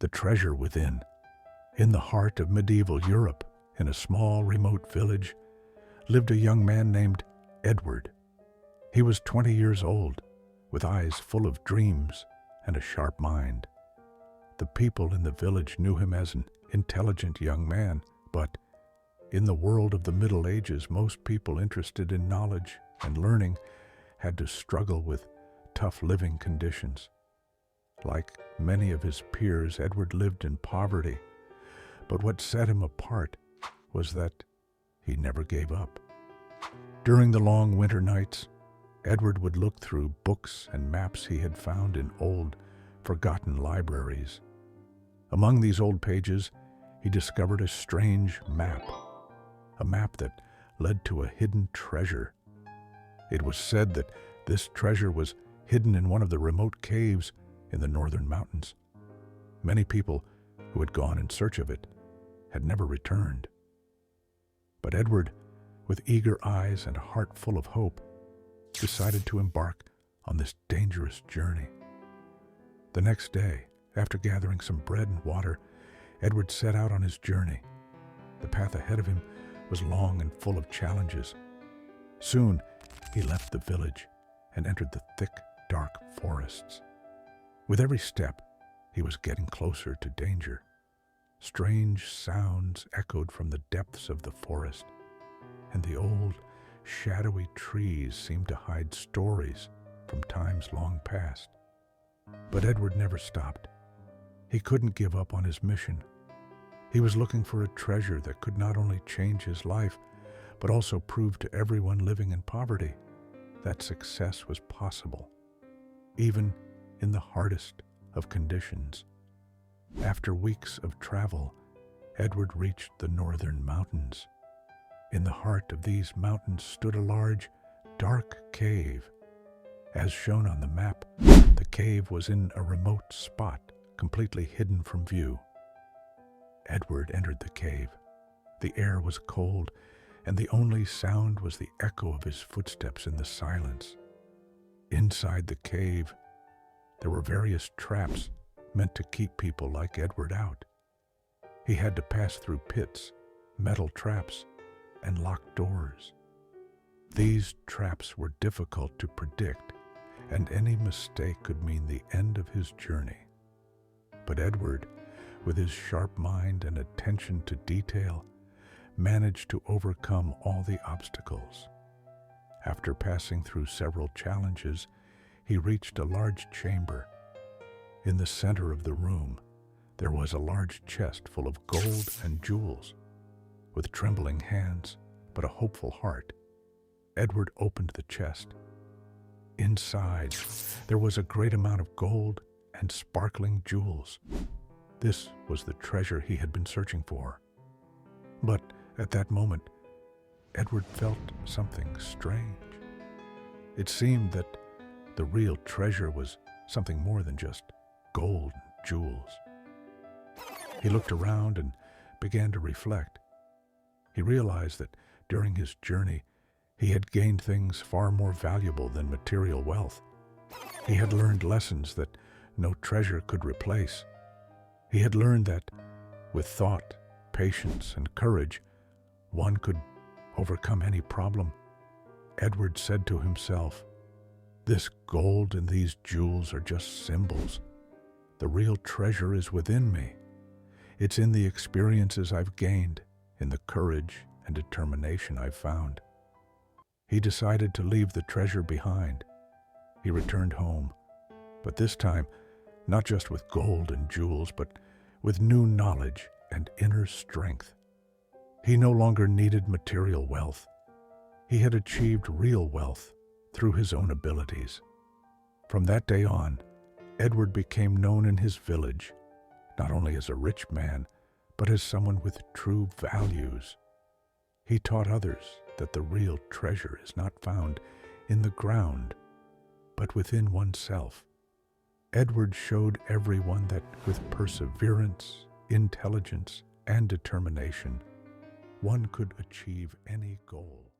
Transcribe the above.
the treasure within. In the heart of medieval Europe, in a small, remote village, lived a young man named Edward. He was 20 years old, with eyes full of dreams and a sharp mind. The people in the village knew him as an intelligent young man, but in the world of the Middle Ages, most people interested in knowledge and learning had to struggle with tough living conditions. Like many of his peers, Edward lived in poverty, but what set him apart was that he never gave up. During the long winter nights, Edward would look through books and maps he had found in old, forgotten libraries. Among these old pages, he discovered a strange map, a map that led to a hidden treasure. It was said that this treasure was hidden in one of the remote caves in the northern mountains. Many people who had gone in search of it had never returned. But Edward, with eager eyes and a heart full of hope, decided to embark on this dangerous journey. The next day, after gathering some bread and water, Edward set out on his journey. The path ahead of him was long and full of challenges. Soon, he left the village and entered the thick, dark forests. With every step, he was getting closer to danger. Strange sounds echoed from the depths of the forest, and the old, shadowy trees seemed to hide stories from times long past. But Edward never stopped. He couldn't give up on his mission. He was looking for a treasure that could not only change his life, but also prove to everyone living in poverty that success was possible, even in the hardest of conditions. After weeks of travel, Edward reached the northern mountains. In the heart of these mountains stood a large, dark cave. As shown on the map, the cave was in a remote spot, completely hidden from view. Edward entered the cave. The air was cold, and the only sound was the echo of his footsteps in the silence. Inside the cave, there were various traps meant to keep people like Edward out. He had to pass through pits, metal traps, and locked doors. These traps were difficult to predict, and any mistake could mean the end of his journey. But Edward, with his sharp mind and attention to detail, managed to overcome all the obstacles. After passing through several challenges, he reached a large chamber. In the center of the room, there was a large chest full of gold and jewels. With trembling hands, but a hopeful heart, Edward opened the chest. Inside, there was a great amount of gold and sparkling jewels. This was the treasure he had been searching for. But at that moment, Edward felt something strange. It seemed that the real treasure was something more than just gold and jewels. He looked around and began to reflect. He realized that during his journey, he had gained things far more valuable than material wealth. He had learned lessons that no treasure could replace. He had learned that with thought, patience, and courage, one could overcome any problem. Edward said to himself, "This gold and these jewels are just symbols. The real treasure is within me. It's in the experiences I've gained, in the courage and determination I've found." He decided to leave the treasure behind. He returned home, but this time, not just with gold and jewels, but with new knowledge and inner strength. He no longer needed material wealth. He had achieved real wealth through his own abilities. From that day on, Edward became known in his village, not only as a rich man, but as someone with true values. He taught others that the real treasure is not found in the ground, but within oneself. Edward showed everyone that with perseverance, intelligence, and determination, one could achieve any goal.